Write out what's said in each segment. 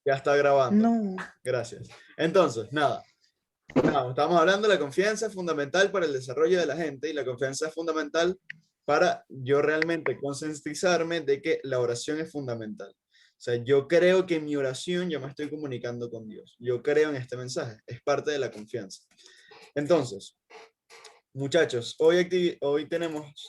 Ya está grabando. No. Gracias. Entonces, nada, estamos hablando de la confianza es fundamental para el desarrollo de la gente y la confianza es fundamental para yo realmente concientizarme de que la oración es fundamental. O sea, yo creo que en mi oración yo me estoy comunicando con Dios. Yo creo en este mensaje. Es parte de la confianza. Entonces, muchachos, hoy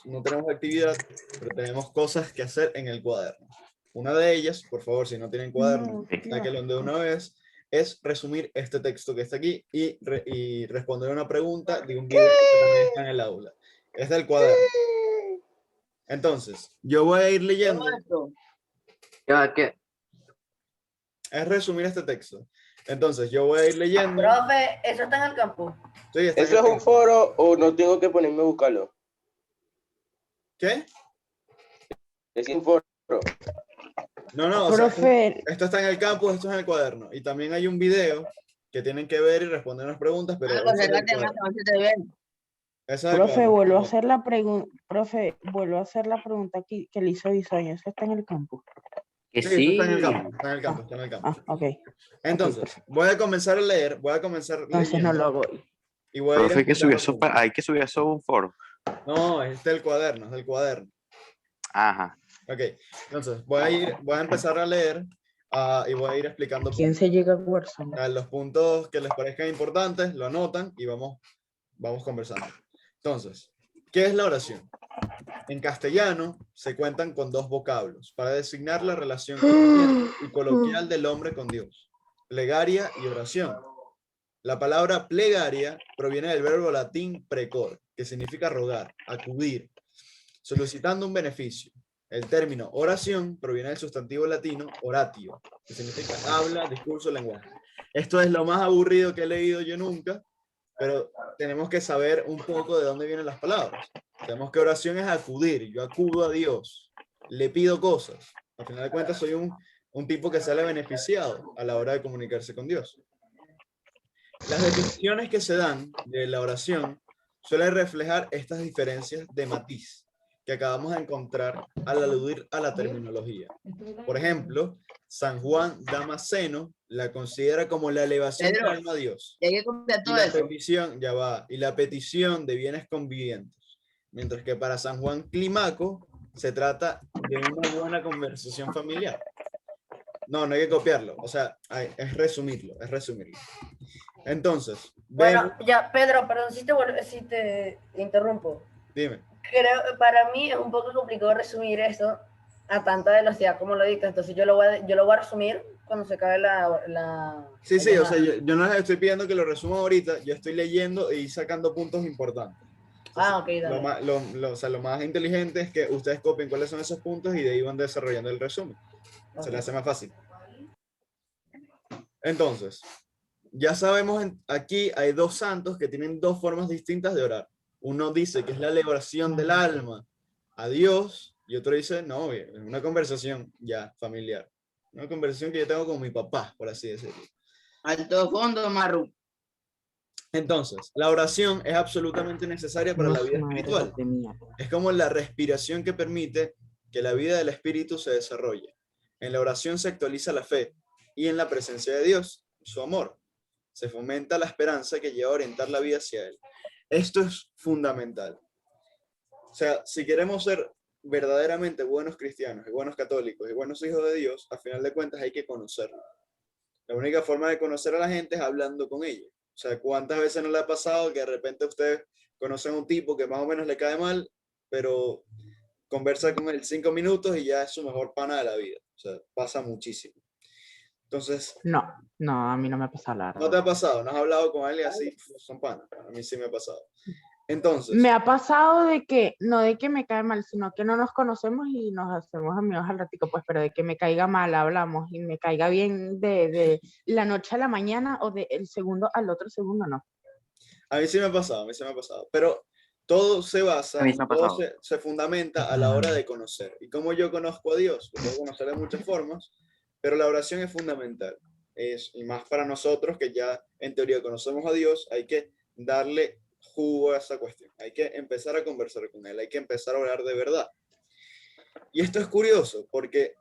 no tenemos actividad, pero tenemos cosas que hacer en el cuaderno. Una de ellas, por favor, si no tienen cuaderno, No, qué sáquenlo de asco. una vez, es resumir este texto que está aquí y responder una pregunta de un video que también está en el aula. Es del cuaderno. Entonces, yo voy a ir leyendo, Ya, ¿qué? es resumir este texto. Entonces, yo voy a ir leyendo. Profe, eso está en el campo. Sí, está en ¿Eso el es un campo. foro o no tengo que ponerme a buscarlo? ¿Qué? Es un foro. No, o sea, Profe, esto está en el campus, esto es en el cuaderno. Y también hay un video que tienen que ver y responder unas preguntas, pero eso es del cuaderno. Eso es del profe, cuaderno. vuelvo a hacer la pregunta. Profe, vuelvo a hacer la pregunta que le hizo Bisoño. Eso está en el campo. Que Sí, eso está en el sí. campo, está en el campo, está en el campo. Ah, ok. Entonces, perfecto. voy a comenzar a leer, Entonces no leyendo, lo hago hoy. y voy a ir Profe, explicando hay que subir eso a un foro. No, es del cuaderno, es del cuaderno. Ajá. Ok, entonces voy a empezar a leer y voy a ir explicando ¿Quién se llega a Warzone? los puntos que les parezcan importantes, lo anotan y vamos conversando. Entonces, ¿qué es la oración? En castellano se cuentan con dos vocablos para designar la relación corriente y coloquial del hombre con Dios: plegaria y oración. La palabra plegaria proviene del verbo latín precor, que significa rogar, acudir, solicitando un beneficio. El término oración proviene del sustantivo latino oratio, que significa habla, discurso, lenguaje. Esto es lo más aburrido que he leído yo nunca, pero tenemos que saber un poco de dónde vienen las palabras. Sabemos que oración es acudir, yo acudo a Dios, le pido cosas. Al final de cuentas soy un tipo que sale beneficiado a la hora de comunicarse con Dios. Las definiciones que se dan de la oración suelen reflejar estas diferencias de matiz que acabamos de encontrar al aludir a la terminología. Por ejemplo, San Juan Damasceno la considera como la elevación del alma a Dios. Y hay que copiar Y todo la eso. petición, ya va, y la petición de bienes convivientes. Mientras que para San Juan Clímaco se trata de una buena conversación familiar. No hay que copiarlo, o sea, es resumirlo. Entonces, Bueno, vemos, ya, Pedro, perdón si te interrumpo. dime. Creo, para mí es un poco complicado resumir esto a tanta velocidad como lo dictas. Entonces yo lo voy a resumir cuando se acabe la Sí, o llamada. sea, yo no les estoy pidiendo que lo resuma ahorita, yo estoy leyendo y sacando puntos importantes. Entonces, Ok, dale. o sea, lo más inteligente es que ustedes copien cuáles son esos puntos y de ahí van desarrollando el resumen. Se les hace más fácil. Entonces, ya sabemos, aquí hay dos santos que tienen dos formas distintas de orar. Uno dice que es la oración del alma a Dios y otro dice, no, es una conversación ya familiar. Una conversación que yo tengo con mi papá, por así decirlo. Alto fondo, Maru. Entonces, la oración es absolutamente necesaria para la vida espiritual. Es como la respiración que permite que la vida del espíritu se desarrolle. En la oración se actualiza la fe y en la presencia de Dios, su amor. Se fomenta la esperanza que lleva a orientar la vida hacia Él. Esto es fundamental. O sea, si queremos ser verdaderamente buenos cristianos y buenos católicos y buenos hijos de Dios, a final de cuentas hay que conocerlo. La única forma de conocer a la gente es hablando con ella. O sea, ¿cuántas veces no le ha pasado que de repente ustedes conocen a un tipo que más o menos le cae mal, pero conversa con él 5 minutos y ya es su mejor pana de la vida? O sea, pasa muchísimo. Entonces, No, a mí no me ha pasado la ¿no verdad. te ha pasado? ¿No has hablado con alguien así? Son panas. A mí sí me ha pasado. Entonces, Me ha pasado no de que me cae mal, sino que no nos conocemos y nos hacemos amigos al ratico, pues, pero de que me caiga mal, hablamos y me caiga bien de la noche a la mañana o del segundo al otro segundo, no. a mí sí me ha pasado, pero todo se basa, A mí se me ha todo pasado. se fundamenta a la hora de conocer. ¿Y cómo yo conozco a Dios? Lo puedo conocer de muchas formas, pero la oración es fundamental. Y más para nosotros que ya en teoría conocemos a Dios, hay que darle jugo a esa cuestión. Hay que empezar a conversar con Él, hay que empezar a orar de verdad. Y esto es curioso, porque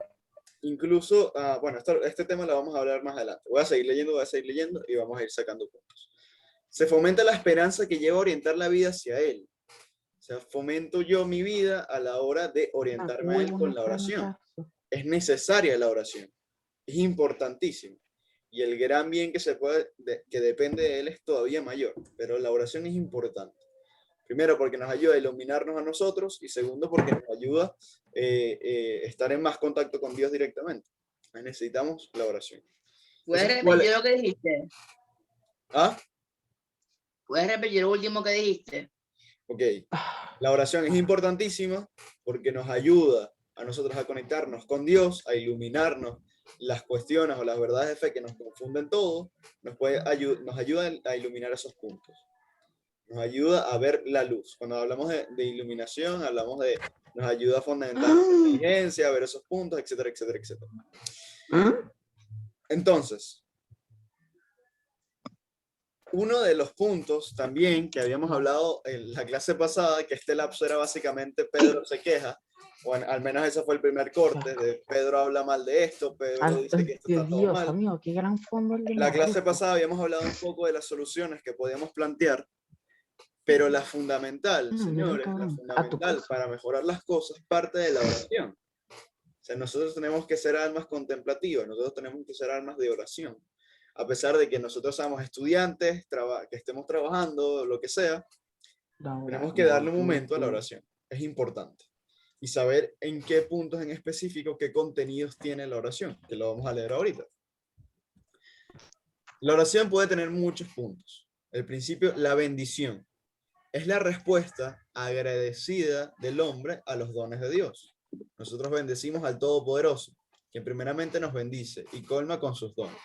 incluso, bueno, este tema lo vamos a hablar más adelante. Voy a seguir leyendo y vamos a ir sacando puntos. Se fomenta la esperanza que lleva a orientar la vida hacia Él. O sea, fomento yo mi vida a la hora de orientarme a Él con la oración. Es necesaria la oración. Es importantísimo. Y el gran bien que depende de Él es todavía mayor. Pero la oración es importante. Primero, porque nos ayuda a iluminarnos a nosotros. Y segundo, porque nos ayuda a estar en más contacto con Dios directamente. Necesitamos la oración. ¿Puedes Entonces, ¿cuál repetir es? lo que dijiste? ¿Ah? ¿Puedes repetir lo último que dijiste? Ok. La oración es importantísima porque nos ayuda a nosotros a conectarnos con Dios, a iluminarnos las cuestiones o las verdades de fe que nos confunden todo, nos ayuda a iluminar esos puntos. Nos ayuda a ver la luz. Cuando hablamos de iluminación, nos ayuda a fundamentar la inteligencia, a ver esos puntos, etcétera, etcétera, etcétera. Entonces, uno de los puntos también que habíamos hablado en la clase pasada, que este lapso era básicamente Pedro se queja, o al menos ese fue el primer corte, de Pedro habla mal de esto, Pedro dice que esto está todo Dios mal. mío, qué gran fondo el de La clase Marruecos. pasada habíamos hablado un poco de las soluciones que podíamos plantear, pero la fundamental, Mira, señores, la cabrón, a tu fundamental casa. para mejorar las cosas parte de la oración. O sea, nosotros tenemos que ser almas contemplativas, nosotros tenemos que ser almas de oración. A pesar de que nosotros seamos estudiantes, que estemos trabajando, lo que sea, tenemos que darle un momento a la oración. Es importante. Y saber en qué puntos en específico, qué contenidos tiene la oración, que lo vamos a leer ahorita. La oración puede tener muchos puntos. El principio, la bendición. Es la respuesta agradecida del hombre a los dones de Dios. Nosotros bendecimos al Todopoderoso, quien primeramente nos bendice y colma con sus dones.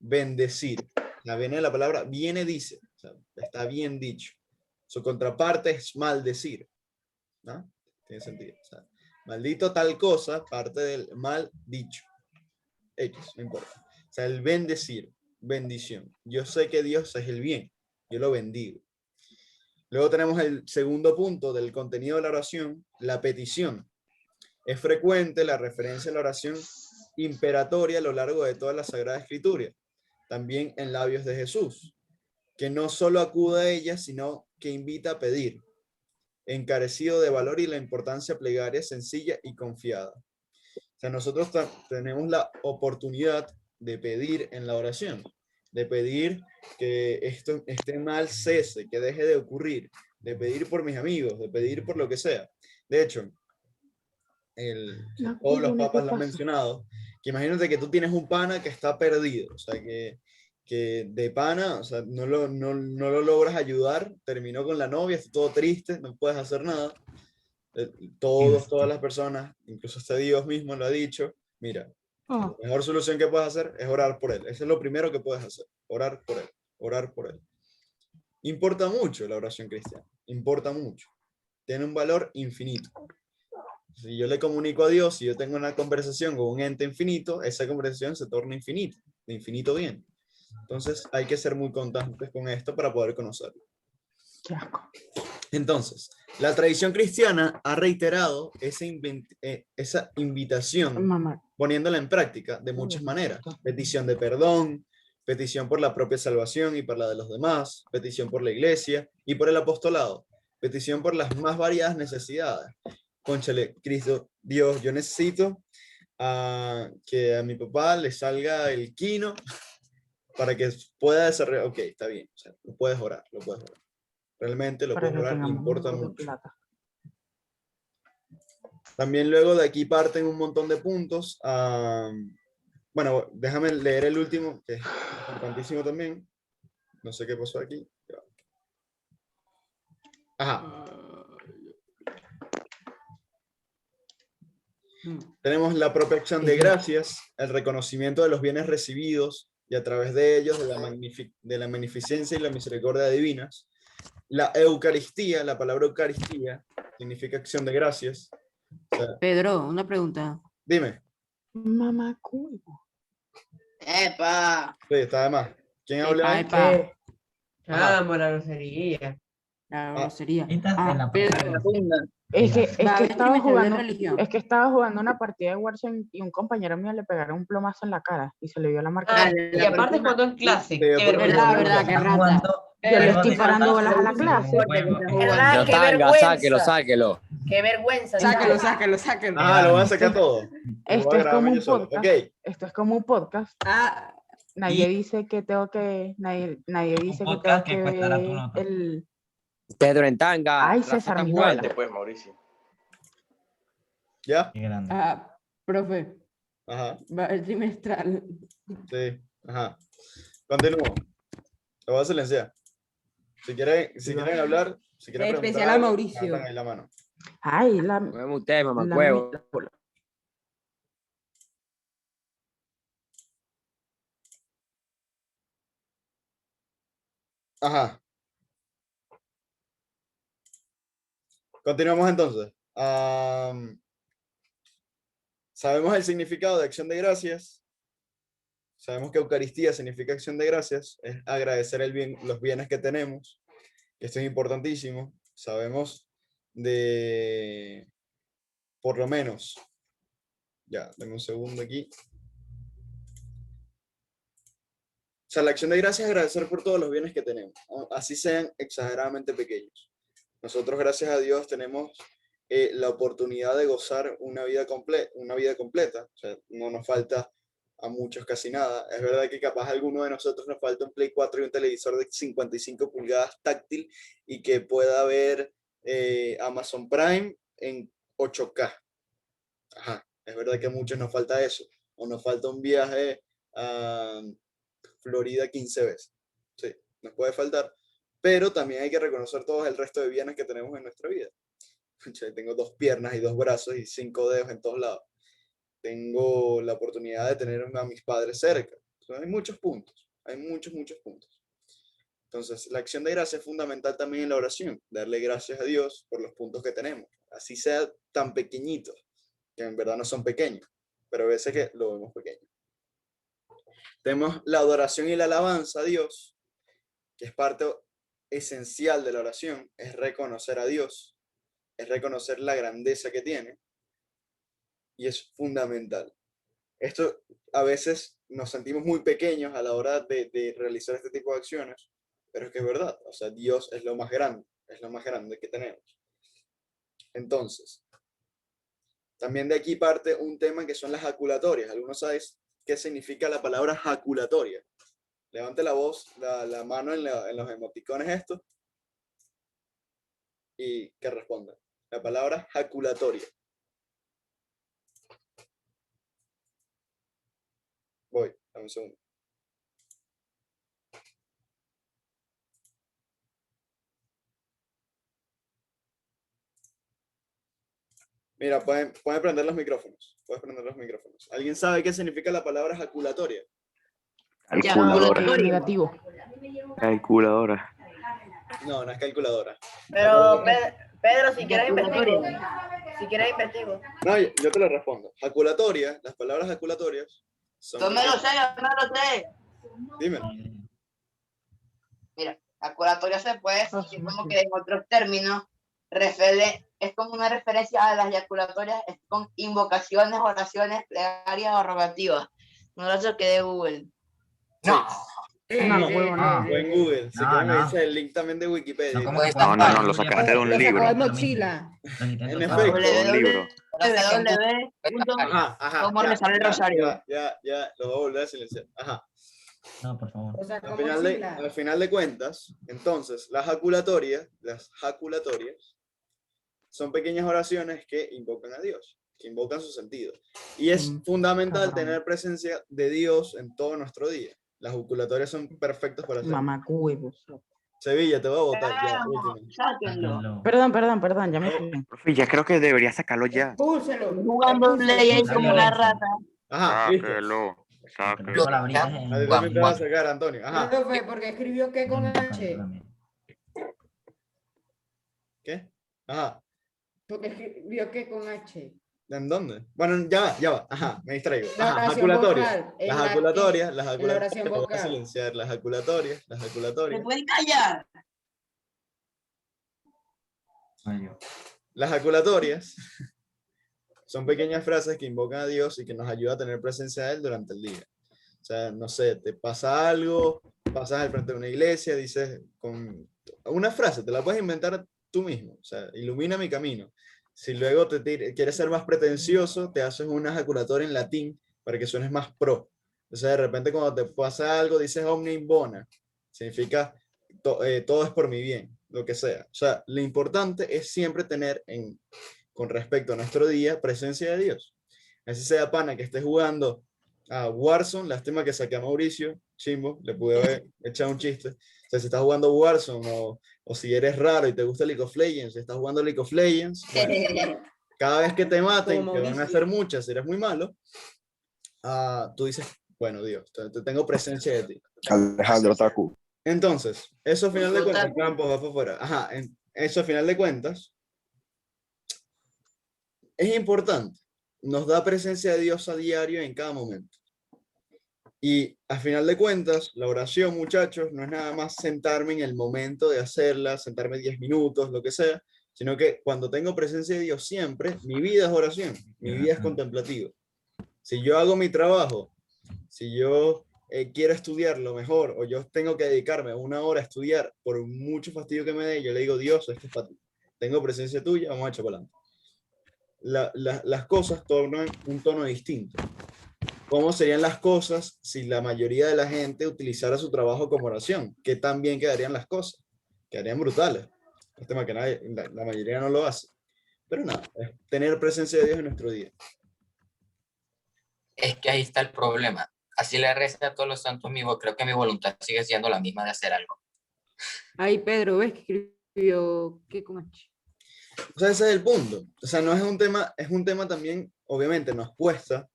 Bendecir. Ya viene la palabra, viene dice, o sea, está bien dicho. Su contraparte es maldecir, ¿no? Tiene sentido. O sea, maldito tal cosa, parte del mal dicho. X, no importa. O sea, el bendecir, bendición. Yo sé que Dios es el bien, yo lo bendigo. Luego tenemos el segundo punto del contenido de la oración, la petición. Es frecuente la referencia a la oración imperatoria a lo largo de toda la Sagrada Escritura, también en labios de Jesús, que no solo acude a ella, sino que invita a pedir, encarecido de valor y la importancia plegaria sencilla y confiada. O sea, nosotros tenemos la oportunidad de pedir en la oración, de pedir que este mal cese, que deje de ocurrir, de pedir por mis amigos, de pedir por lo que sea. De hecho, todos los papas lo han mencionado, que imagínate que tú tienes un pana que está perdido, o sea, que de pana, o sea, no lo logras ayudar, terminó con la novia, está todo triste, no puedes hacer nada. Todas las personas, incluso hasta Dios mismo lo ha dicho, mira, la mejor solución que puedes hacer es orar por él. Eso es lo primero que puedes hacer, orar por él, orar por él. Importa mucho la oración cristiana, importa mucho. Tiene un valor infinito. Si yo le comunico a Dios, si yo tengo una conversación con un ente infinito, esa conversación se torna infinita, de infinito bien. Entonces hay que ser muy constantes con esto para poder conocerlo. Qué asco. Entonces, la tradición cristiana ha reiterado esa invitación, Mamá. poniéndola en práctica de muchas maneras. Petición de perdón, petición por la propia salvación y por la de los demás, petición por la iglesia y por el apostolado, petición por las más variadas necesidades. Cónchale, Cristo, Dios, yo necesito que a mi papá le salga el quino para que pueda desarrollar. Ok, está bien, o sea, lo puedes orar, lo puedes orar. Realmente lo puedes orar, importa mucho. También luego de aquí parten un montón de puntos. Bueno, déjame leer el último, que es importantísimo también. No sé qué pasó aquí. Ajá. Tenemos la propia acción de gracias, el reconocimiento de los bienes recibidos y a través de ellos de la magnificencia y la misericordia divinas. La Eucaristía, la palabra Eucaristía, significa acción de gracias. O sea, Pedro, una pregunta. dime. Mamá cuivo. ¡Epa! Sí, está de más. ¿Quién habla ahí? Chamo, la grosería. La grosería. Esta es la Pedro, palabra. Es que, Venga. es que Va a haber estaba trimestre de jugando, religión. es que estaba jugando una partida de Warzone y un compañero mío le pegaron un plomazo en la cara y se le vio la marca. Ah, Dale, y la aparte próxima. jugando en clase. Sí, Qué por lo vergüenza. menos. Verdad, qué Está rata. jugando Yo le juego estoy de parando cartas, bolas a la un clase. juego- ¿Verdad? Yo ¡Qué tanga, sáquelo, vergüenza! sáquelo. ¡Qué vergüenza! Sáquelo, chicos! sáquelo, sáquelo. Ah, lo voy a sacar todo. Y Esto voy a es como grabarme un yo solo. podcast. Ok, Esto es como un podcast. Ah, Nadie Y- dice que tengo que, nadie dice que tengo podcast que que cuestará tu ver nota. el. Pedro en tanga. Ay, Rafa César está Mijola. jugando. Pues, Mauricio. ¿ya? Qué grande. profe, Ajá, va el trimestral. sí, ajá. Continúo. Lo voy a silenciar. Si quieren hablar, si quieren preguntar Especial a algo, Mauricio. levantan ahí la mano. Ay, No me mutees, la mamacuevo. Ajá. Continuamos entonces. Sabemos el significado de acción de gracias. Sabemos que Eucaristía significa acción de gracias. Es agradecer los bienes que tenemos. Esto es importantísimo. Sabemos de, por lo menos, ya, dame un segundo aquí. O sea, la acción de gracias es agradecer por todos los bienes que tenemos, así sean exageradamente pequeños. Nosotros, gracias a Dios, tenemos la oportunidad de gozar una vida completa. O sea, no nos falta a muchos casi nada. Es verdad que capaz a alguno de nosotros nos falta un Play 4 y un televisor de 55 pulgadas táctil y que pueda ver Amazon Prime en 8K. Ajá, es verdad que a muchos nos falta eso. O nos falta un viaje a Florida 15 veces. Sí, nos puede faltar. Pero también hay que reconocer todos el resto de bienes que tenemos en nuestra vida. Tengo 2 piernas y 2 brazos y 5 dedos en todos lados. Tengo la oportunidad de tener a mis padres cerca. Entonces, hay muchos puntos. Hay muchos puntos. Entonces, la acción de gracia es fundamental también en la oración. Darle gracias a Dios por los puntos que tenemos. Así sea tan pequeñitos, que en verdad no son pequeños, pero a veces que lo vemos pequeño. Tenemos la adoración y la alabanza a Dios, que es parte esencial de la oración, es reconocer a Dios, es reconocer la grandeza que tiene, y es fundamental. Esto a veces nos sentimos muy pequeños a la hora de realizar este tipo de acciones, pero es que es verdad, o sea, Dios es lo más grande que tenemos. Entonces, también de aquí parte un tema que son las jaculatorias. ¿Algunos sabéis qué significa la palabra jaculatoria? Levante la voz, la mano en los emoticones estos y que responda. La palabra jaculatoria. Voy, dame un segundo. Mira, pueden prender los micrófonos. Puedes prender los micrófonos. ¿Alguien sabe qué significa la palabra jaculatoria? Calculadora. negativo. Calculadora. No, no es calculadora. Pero, Pedro, si quieres investigo. Si quieres investigo. No, yo te lo respondo. Jaculatoria, las palabras jaculatorias son... Yo me lo sé, yo me lo sé. Dímelo. Mira, calculatoria se puede decir como que en otros términos es como una referencia a las eyaculatorias, es con invocaciones, oraciones, plegarias o rogativas. No lo saqué de Google. No. No, huevo, no. Fue en Google. Si No, quieren me no. dice el link también de Wikipedia. No, como Pues, que No, cuando- no, lo sacaste de un Lo sacó libro. de mochila. Los intentos En son- efecto. De un libro. Ajá. ¿Cómo rezar el rosario? Ya, lo voy a volver a silenciar. Ajá. No, por favor. Lo sacó Al de final mochila. al final de cuentas, entonces, las jaculatorias son pequeñas oraciones que invocan a Dios, que invocan su sentido. Y es fundamental cabrón. tener presencia de Dios en todo nuestro día. Las jaculatorias son perfectas para hacer. Mamá huevos. Sevilla, te voy a votar ya. Vamos, último. sáquenlo. Perdón, ya me fui. Profe, ya creo que debería sacarlo ya. Expúlselo. Jugando Play ahí como una rata. Ajá, listo. Sáquelo. Sáquelo. Son palabritas en- A ti también te vas a sacar, Antonio. Ajá. Profe, porque escribió que con H. ¿Qué? Ajá. Porque escribió que con H. ¿En dónde? Bueno, ya va. Ajá, me distraigo. La Ajá, oración jaculatorias. vocal, en Las la- jaculatorias, en la oración te voy a vocal. silenciar. Las jaculatorias. ¿Me pueden callar? Soy yo. Las jaculatorias son pequeñas frases que invocan a Dios y que nos ayudan a tener presencia de Él durante el día. O sea, no sé, te pasa algo, pasas al frente de una iglesia, dices con una frase, te la puedes inventar tú mismo. O sea, ilumina mi camino. Si luego quieres ser más pretencioso, te haces una ejaculatoria en latín para que suenes más pro. O sea, de repente cuando te pasa algo, dices omnia in bona. Significa todo es por mi bien, lo que sea. O sea, lo importante es siempre tener con respecto a nuestro día presencia de Dios. Así sea, pana, que estés jugando a Warzone, lástima que saqué a Mauricio, chimbo, le pude haber echado un chiste. O sea, si estás jugando Warzone o si eres raro y te gusta League of Legends, si estás jugando League of Legends, bueno, cada vez que te maten, Como que van a Mauricio. ser muchas, si eres muy malo, tú dices, bueno, Dios, te tengo presencia de ti. Alejandro Taku. Entonces, eso a final de cuentas, Otaku. Campos va para afuera. Ajá, eso a final de cuentas es importante. Nos da presencia de Dios a diario en cada momento. Y a final de cuentas, la oración, muchachos, no es nada más sentarme en el momento de hacerla, sentarme 10 minutos, lo que sea, sino que cuando tengo presencia de Dios siempre, mi vida es oración, mi vida es contemplativa. Si yo hago mi trabajo, si yo quiero estudiar lo mejor, o yo tengo que dedicarme 1 hora a estudiar, por mucho fastidio que me dé, yo le digo, Dios, esto es para ti. Tengo presencia tuya, vamos a echar para adelante. Las cosas toman un tono distinto. ¿Cómo serían las cosas si la mayoría de la gente utilizara su trabajo como oración? ¿Qué tan bien quedarían las cosas? Quedarían brutales. El tema que la mayoría no lo hace. Pero nada, es tener presencia de Dios en nuestro día. Es que ahí está el problema. Así le reza a todos los santos míos, creo que mi voluntad sigue siendo la misma de hacer algo. Ahí Pedro, ¿ves que escribió qué con H? O sea, ese es el punto. O sea, no es un tema también, obviamente, nos cuesta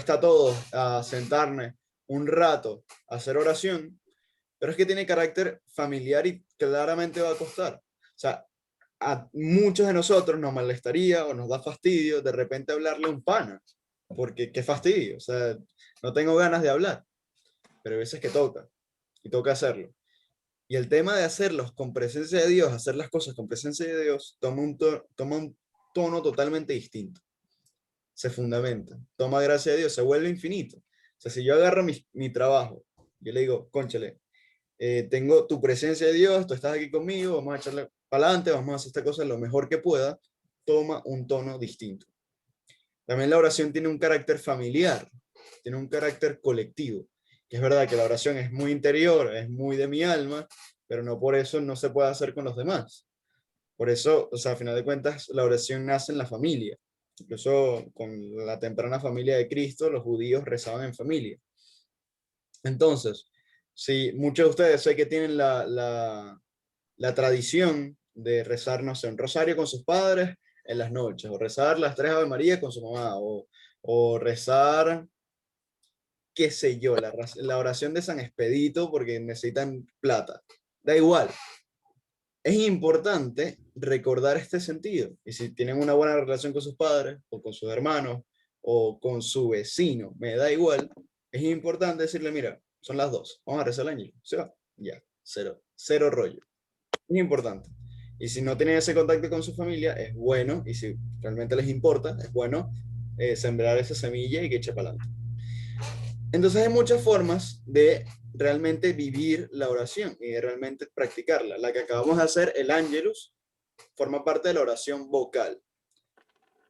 a todos a sentarnos un rato a hacer oración, pero es que tiene carácter familiar y claramente va a costar. O sea, a muchos de nosotros nos molestaría o nos da fastidio de repente hablarle a un pana, porque qué fastidio, o sea, no tengo ganas de hablar, pero hay veces que toca, y toca hacerlo. Y el tema de hacerlos con presencia de Dios, hacer las cosas con presencia de Dios, toma un tono totalmente distinto. Se fundamenta, toma gracia de Dios, se vuelve infinito. O sea, si yo agarro mi trabajo, yo le digo, cónchale, tengo tu presencia de Dios, tú estás aquí conmigo, vamos a echarle para adelante, vamos a hacer esta cosa lo mejor que pueda, toma un tono distinto. También la oración tiene un carácter familiar, tiene un carácter colectivo, que es verdad que la oración es muy interior, es muy de mi alma, pero no por eso no se puede hacer con los demás. Por eso, o sea, a final de cuentas, la oración nace en la familia. Incluso con la temprana familia de Cristo, los judíos rezaban en familia. Entonces, si muchos de ustedes sé que tienen la tradición de rezar, no sé, un rosario con sus padres en las noches, o rezar las 3 Ave María con su mamá, o rezar, qué sé yo, la oración de San Expedito porque necesitan plata. Da igual. Es importante recordar este sentido. Y si tienen una buena relación con sus padres, o con sus hermanos, o con su vecino, me da igual, es importante decirle, mira, son las 2, vamos a rezar el año. ¿Se va? Ya, cero rollo. Es importante. Y si no tienen ese contacto con su familia, es bueno, y si realmente les importa, es bueno sembrar esa semilla y que eche para adelante. Entonces hay muchas formas de realmente vivir la oración y de realmente practicarla. La que acabamos de hacer, el Ángelus, forma parte de la oración vocal.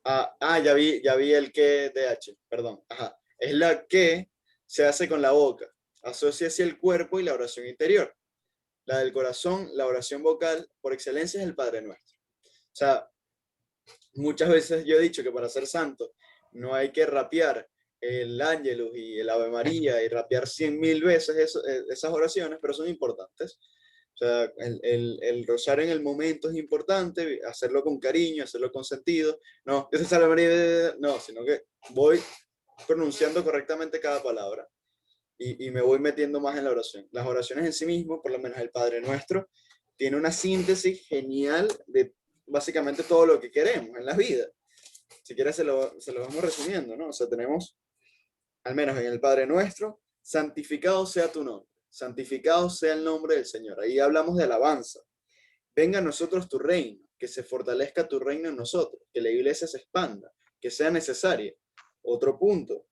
Ya vi el que de H, perdón. Ajá. Es la que se hace con la boca. Asocia hacia el cuerpo y la oración interior. La del corazón, la oración vocal, por excelencia es el Padre Nuestro. O sea, muchas veces yo he dicho que para ser santo no hay que rapear el Ángelus y el Ave María y rapear 100.000 veces esas oraciones, pero son importantes. O sea, el rosario en el momento es importante, hacerlo con cariño, hacerlo con sentido. No, Dios te salve María, no, sino que voy pronunciando correctamente cada palabra y me voy metiendo más en la oración. Las oraciones en sí mismas, por lo menos el Padre Nuestro, tiene una síntesis genial de básicamente todo lo que queremos en la vida. Si quieres se lo vamos resumiendo, ¿no? O sea, tenemos, al menos en el Padre Nuestro, santificado sea tu nombre, santificado sea el nombre del Señor. Ahí hablamos de alabanza. Venga a nosotros tu reino. que se fortalezca tu reino en nosotros, que la iglesia se expanda, que sea necesaria. Otro punto,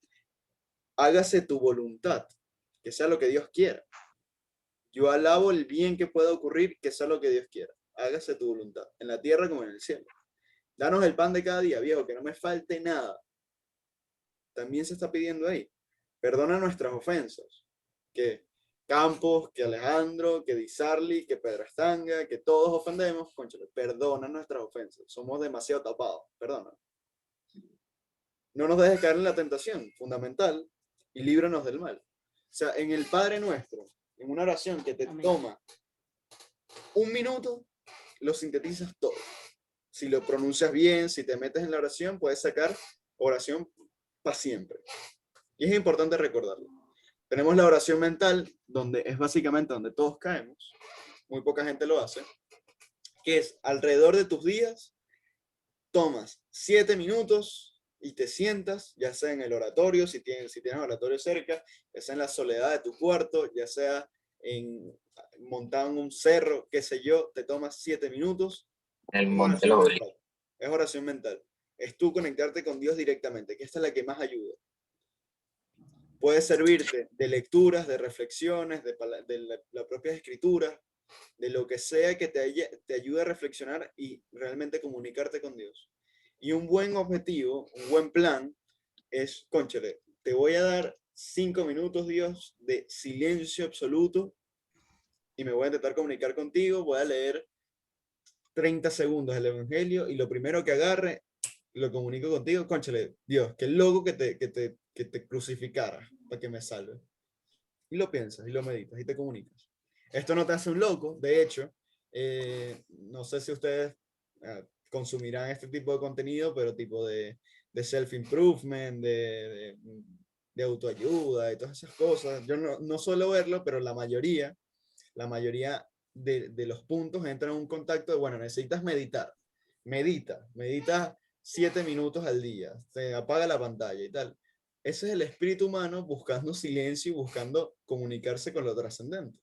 hágase tu voluntad, que sea lo que Dios quiera. Yo alabo el bien que pueda ocurrir, que sea lo que Dios quiera. Hágase tu voluntad, en la tierra como en el cielo. Danos el pan de cada día, viejo, que no me falte nada. También se está pidiendo ahí. Perdona nuestras ofensas. Que Campos, que Alejandro, que Di Sarli, que Pedro Estanga, que todos ofendemos, cónchale, perdona nuestras ofensas. Somos demasiado tapados, perdona. No nos dejes caer en la tentación, fundamental, y líbranos del mal. O sea, en el Padre Nuestro, en una oración que te toma un minuto, lo sintetizas todo. Si lo pronuncias bien, si te metes en la oración, puedes sacar oración para siempre. Y es importante recordarlo. Tenemos la oración mental, donde es básicamente donde todos caemos. Muy poca gente lo hace. Que es alrededor de tus días, tomas 7 minutos y te sientas, ya sea en el oratorio, si tienes oratorio cerca, ya sea en la soledad de tu cuarto, ya sea montado en un cerro, qué sé yo, te tomas 7 minutos. El monte lo obliga. Es oración mental. Es tú conectarte con Dios directamente, que esta es la que más ayuda. Puede servirte de lecturas, de reflexiones, de la propia escritura, de lo que sea que te ayude a reflexionar y realmente comunicarte con Dios. Y un buen objetivo, un buen plan es, cónchale, te voy a dar 5 minutos, Dios, de silencio absoluto y me voy a intentar comunicar contigo, voy a leer 30 segundos del Evangelio y lo primero que agarre, lo comunico contigo, cónchale, Dios, qué loco que te crucificara para que me salve. Y lo piensas, y lo meditas, y te comunicas. Esto no te hace un loco, de hecho, no sé si ustedes consumirán este tipo de contenido, pero tipo de self-improvement, de autoayuda, y todas esas cosas. Yo no suelo verlo, pero la mayoría de los puntos entran en un contacto de, bueno, necesitas meditar. Medita 7 minutos al día, se apaga la pantalla y tal. Ese es el espíritu humano buscando silencio y buscando comunicarse con lo trascendente.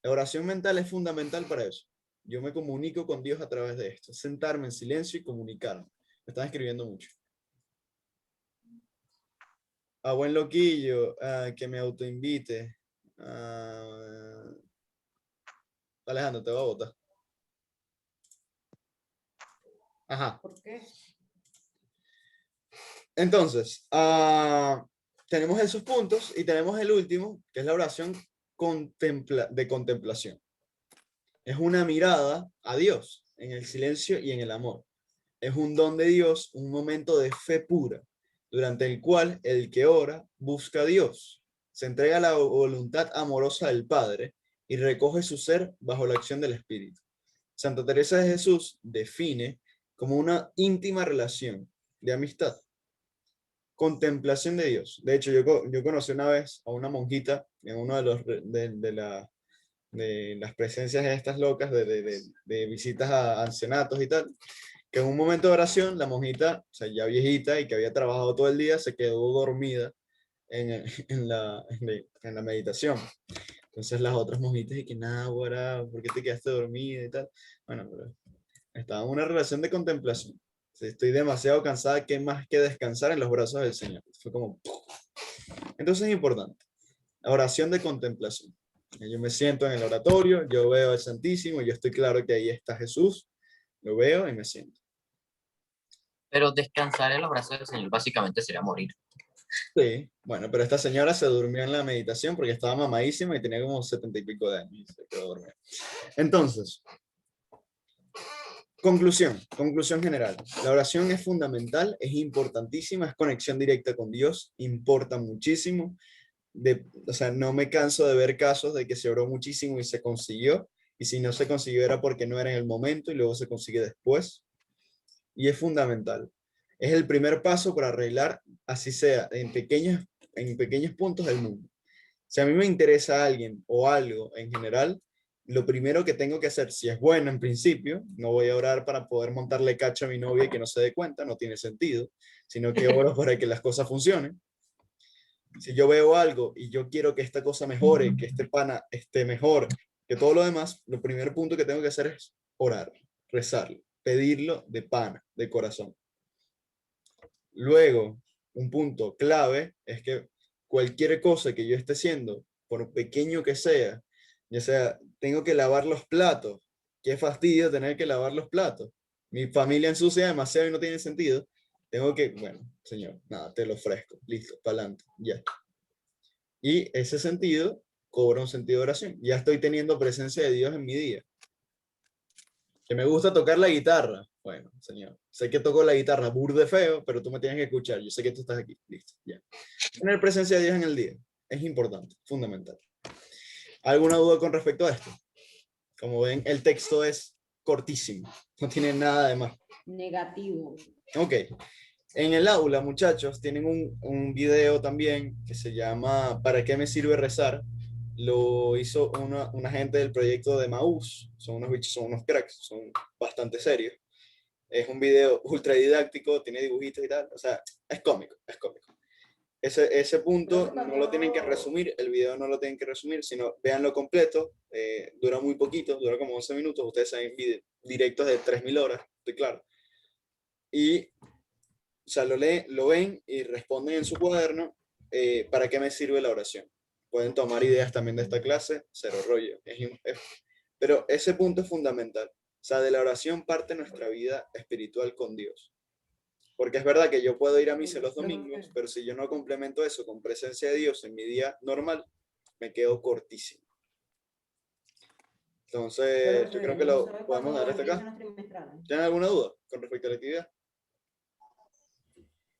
La oración mental es fundamental para eso. Yo me comunico con Dios a través de esto, sentarme en silencio y comunicarme. Me están escribiendo mucho. A buen loquillo, que me autoinvite. Alejandro, te voy a votar. Ajá. ¿Por qué? Entonces, tenemos esos puntos y tenemos el último, que es la oración de contemplación. Es una mirada a Dios en el silencio y en el amor. Es un don de Dios, un momento de fe pura, durante el cual el que ora busca a Dios, se entrega a la voluntad amorosa del Padre y recoge su ser bajo la acción del Espíritu. Santa Teresa de Jesús define como una íntima relación de amistad. Contemplación de Dios. De hecho, yo conocí una vez a una monjita en uno de las presencias de estas locas de visitas a ancianatos y tal, que en un momento de oración la monjita, o sea, ya viejita y que había trabajado todo el día, se quedó dormida en la meditación. Entonces las otras monjitas, y que nada, guará, ¿por qué te quedaste dormida y tal? Bueno, pero estaba en una relación de contemplación. Estoy demasiado cansada, ¿qué más que descansar en los brazos del Señor? Fue como... Entonces es importante. La oración de contemplación. Yo me siento en el oratorio, yo veo al Santísimo, yo estoy claro que ahí está Jesús, lo veo y me siento. Pero descansar en los brazos del Señor básicamente sería morir. Sí, bueno, pero esta señora se durmió en la meditación porque estaba mamadísima y tenía como 70 y pico de años y se quedó dormida. Entonces, conclusión general. La oración es fundamental, es importantísima, es conexión directa con Dios, importa muchísimo. O sea, no me canso de ver casos de que se oró muchísimo y se consiguió, y si no se consiguió era porque no era en el momento y luego se consigue después. Y es fundamental. Es el primer paso para arreglar, así sea, en pequeños puntos del mundo. Si a mí me interesa a alguien o algo en general, lo primero que tengo que hacer, si es bueno en principio, no voy a orar para poder montarle cacho a mi novia y que no se dé cuenta, no tiene sentido, sino que oro para que las cosas funcionen. Si yo veo algo y yo quiero que esta cosa mejore, que este pana esté mejor que todo lo demás, el primer punto que tengo que hacer es orar, rezarle, pedirlo de pana, de corazón. Luego, un punto clave es que cualquier cosa que yo esté haciendo, por pequeño que sea, ya sea, tengo que lavar los platos, qué fastidio tener que lavar los platos. Mi familia ensucia demasiado y no tiene sentido. Tengo que, bueno, señor, nada, te lo ofrezco, listo, para adelante, ya. Y ese sentido cobra un sentido de oración. Ya estoy teniendo presencia de Dios en mi día. Que me gusta tocar la guitarra. Bueno, señor, sé que toco la guitarra burde feo, pero tú me tienes que escuchar. Yo sé que tú estás aquí. Listo, ya. Tener presencia de Dios en el día es importante, fundamental. ¿Alguna duda con respecto a esto? Como ven, el texto es cortísimo. No tiene nada de más. Negativo. Ok. En el aula, muchachos, tienen un video también que se llama ¿Para qué me sirve rezar? Lo hizo una gente del proyecto de Maús. Son unos bichos, son unos cracks, son bastante serios. Es un video ultra didáctico, tiene dibujitos y tal. O sea, es cómico, es cómico. Ese punto no lo tienen que resumir, el video no lo tienen que resumir, sino véanlo completo. Dura muy poquito, dura como 11 minutos. Ustedes saben directos de 3000 horas, estoy claro. Y o sea, lo ven y responden en su cuaderno, ¿para qué me sirve la oración? Pueden tomar ideas también de esta clase, cero rollo. Pero ese punto es fundamental. O sea, de la oración parte nuestra vida espiritual con Dios. Porque es verdad que yo puedo ir a misa los domingos, pero si yo no complemento eso con presencia de Dios en mi día normal, me quedo cortísimo. Entonces, yo creo que lo podemos dar hasta acá. ¿Tienen alguna duda con respecto a la actividad?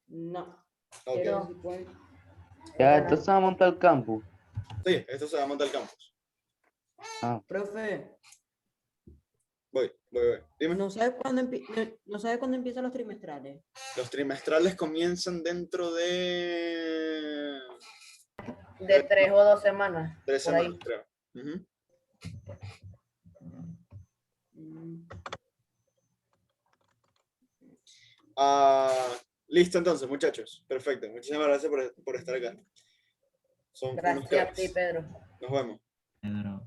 No. Ok. Pero si pueden- Ya, entonces se va a montar el campus. Sí, esto se va a montar el campus. Profe, Voy. Dime. ¿no sabe cuándo empiezan los trimestrales? Los trimestrales comienzan dentro de De 3 o 2 semanas. 3 por ahí. semanas, creo. Ujú. Listo entonces, muchachos. Perfecto. Muchísimas gracias por estar acá. Son unos Gracias a ti, cracks. Pedro. Nos vemos. Pedro.